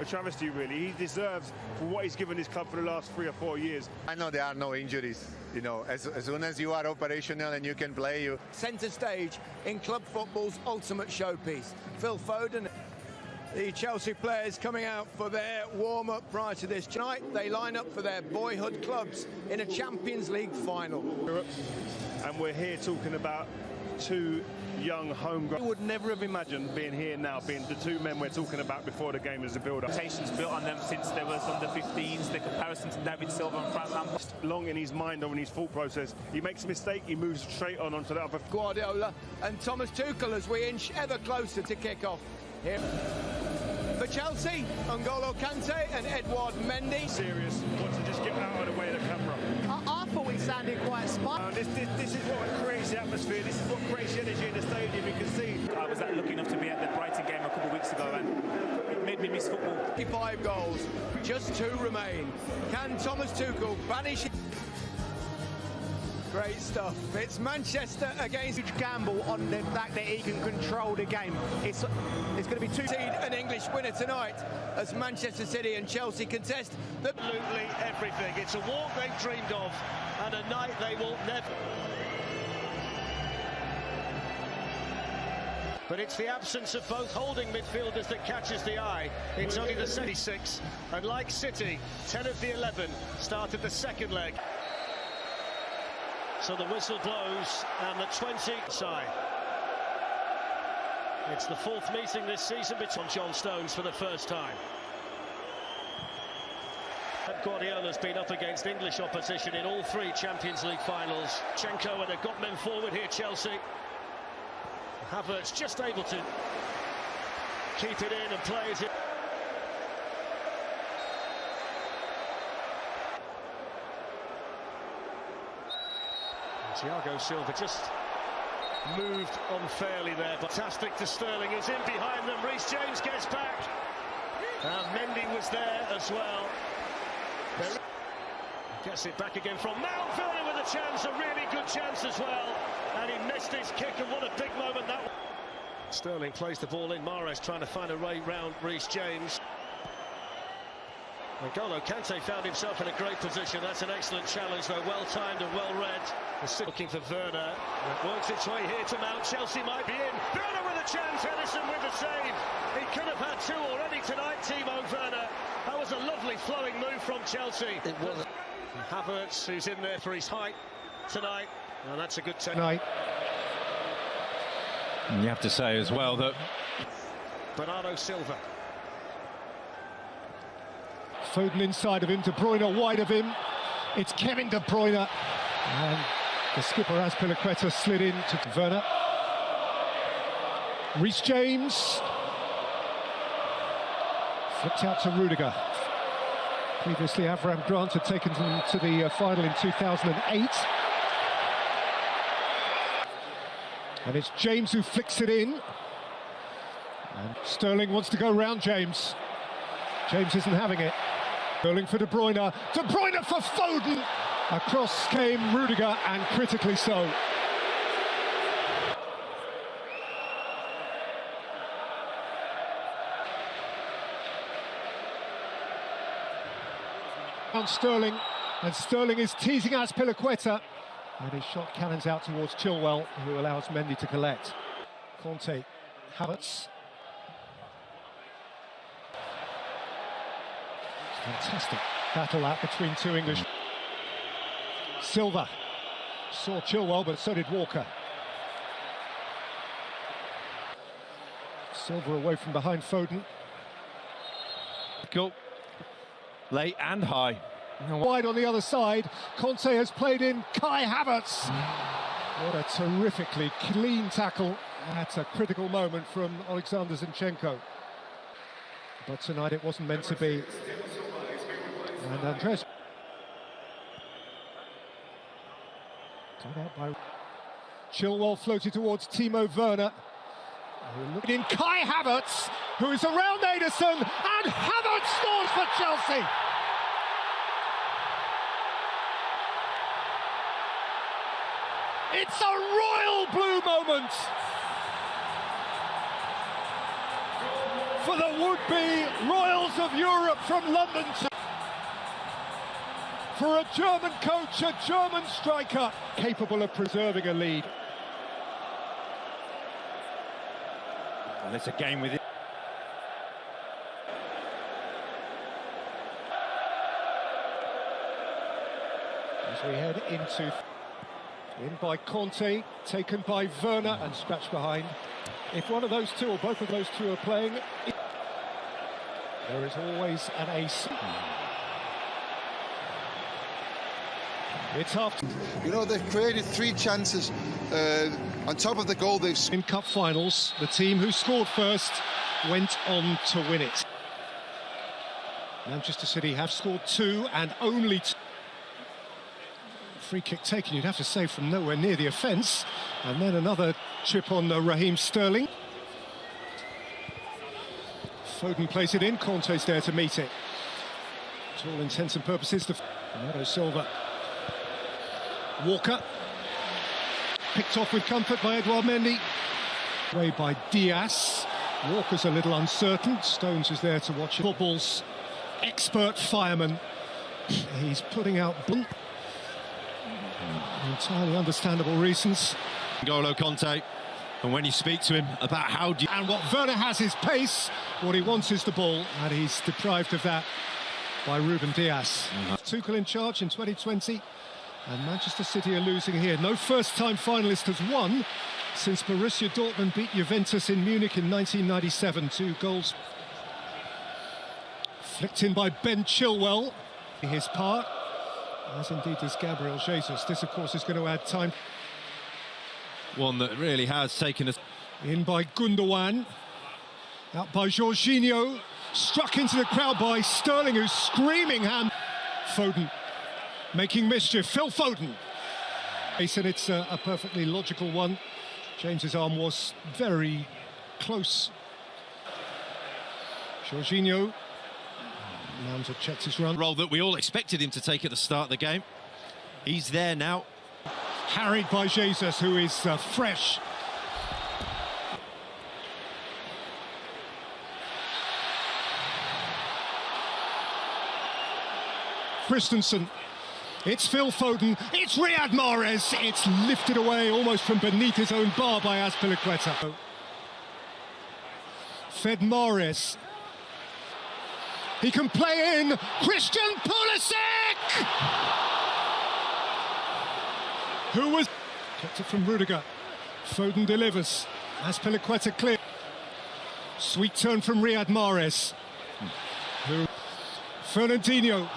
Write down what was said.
a travesty, really. He deserves for what he's given his club for the last 3 or 4 years. I know there are no injuries. You know, as soon as you are operational and you can play, you... Centre stage in club football's ultimate showpiece. Phil Foden. The Chelsea players coming out for their warm-up prior to this. Tonight, they line up for their boyhood clubs in a Champions League final. And we're here talking about two young homegrown. I would never have imagined being here now, being the two men we're talking about before the game as a build-up. Expectations built on them since they was under 15s, the comparison to David Silva and Frank Lampard. Long in his mind or in his thought process, he makes a mistake, he moves straight onto that other. Guardiola and Thomas Tuchel as we inch ever closer to kick-off here. For Chelsea, N'Golo Kante and Edouard Mendy. Serious, wants to just get out of the way of the camera. I thought we sounded quite smart. This is what creates the atmosphere, this is what creates the energy in the stadium, you can see. I was lucky enough to be at the Brighton game a couple of weeks ago and it made me miss football. 55 goals, just 2 remain. Can Thomas Tuchel banish... Great stuff. It's Manchester against... Huge gamble on the fact that he can control the game. It's going to be two... An English winner tonight as Manchester City and Chelsea contest absolutely everything. It's a walk they've dreamed of and a night they will never... But it's the absence of both holding midfielders that catches the eye. It's only the 76, and like City, 10 of the 11 started the second leg. So the whistle blows, and the 20 side. It's the 4th meeting this season between John Stones for the first time. Guardiola's been up against English opposition in all 3 Champions League finals. Chenko, and they've got men forward here, Chelsea. Havertz just able to keep it in and play it in. Thiago Silva just moved unfairly there. Fantastic to Sterling, is in behind them. Reece James gets back. Mendy was there as well. Gets it back again from Mount. Werner with a chance, a really good chance as well. And he missed his kick, and what a big moment that was. Sterling plays the ball in. Mahrez trying to find a way round Reece James. N'Golo Kante found himself in a great position. That's an excellent challenge, though, well-timed and well-read. Looking for Werner. It works its way here to Mount. Chelsea might be in. Werner with a chance. Henderson with the save. He could have had 2 already tonight, Timo Werner. That was a lovely flowing move from Chelsea. It was. Havertz, who's in there for his height tonight. And that's a good tonight. And you have to say as well that Bernardo Silva. Foden inside of him, De Bruyne wide of him. It's Kevin De Bruyne. And the skipper Azpilicueta slid in to Werner. Reece James. Flipped out to Rudiger. Previously, Avram Grant had taken them to the final in 2008. And it's James who flicks it in. And Sterling wants to go round James. James isn't having it. Sterling for De Bruyne. De Bruyne for Foden. Across came Rudiger, and critically so. On Sterling, and Sterling is teasing Azpilicueta. And his shot cannons out towards Chilwell, who allows Mendy to collect. Conte, Havertz. Fantastic battle that between 2 English. Silva saw Chilwell, but so did Walker. Silva away from behind Foden. go late and high. Wide on the other side, Conte has played in Kai Havertz. What a terrifically clean tackle. That's a critical moment from Alexander Zinchenko. But tonight it wasn't meant to be. And Andres. Got out by Chilwell, floated towards Timo Werner. In Kai Havertz, who is around Ederson, and Havertz scores for Chelsea. It's a royal blue moment. for the would-be Royals of Europe from London. For a German coach, a German striker, capable of preserving a lead. And it's a game with it. As we head in by Conte, taken by Werner and scratched behind. If one of those two or both of those two are playing, there is always an ace. It's half. You know, they've created 3 chances on top of the goal they've scored. In cup finals, the team who scored first went on to win it. Manchester City have scored 2 and only 2. Free kick taken, you'd have to say, from nowhere near the offence. And then another chip on Raheem Sterling. Foden plays it in, Conte's there to meet it. To all intents and purposes, Bernardo Silva. Walker. Picked off with comfort by Edouard Mendy. Away by Diaz. Walker's a little uncertain. Stones is there to watch it. Football's expert fireman. He's putting out... entirely understandable reasons. N'Golo Conte, and when you speak to him about how do you... And what Werner has is pace, what he wants is the ball, and he's deprived of that by Ruben Diaz. Tuchel in charge in 2020, and Manchester City are losing here. No first-time finalist has won since Borussia Dortmund beat Juventus in Munich in 1997, 2 goals. Flicked in by Ben Chilwell, his part. As indeed does Gabriel Jesus. This, of course, is going to add time. One that really has taken us... In by Gundogan. Out by Jorginho. Struck into the crowd by Sterling, who's screaming hand. Foden making mischief. Phil Foden. And it's a perfectly logical one. James's arm was very close. Jorginho. Mount checked his run. Role that we all expected him to take at the start of the game. He's there now. Harried by Jesus, who is fresh. Christensen. It's Phil Foden. It's Riyad Mahrez. It's lifted away almost from beneath his own bar by Azpilicueta. Fed Mahrez. He can play in. Christian Pulisic! Who was... Kept it from Rudiger. Foden delivers. Azpilicueta clear. Sweet turn from Riyad Mahrez. Fernandinho.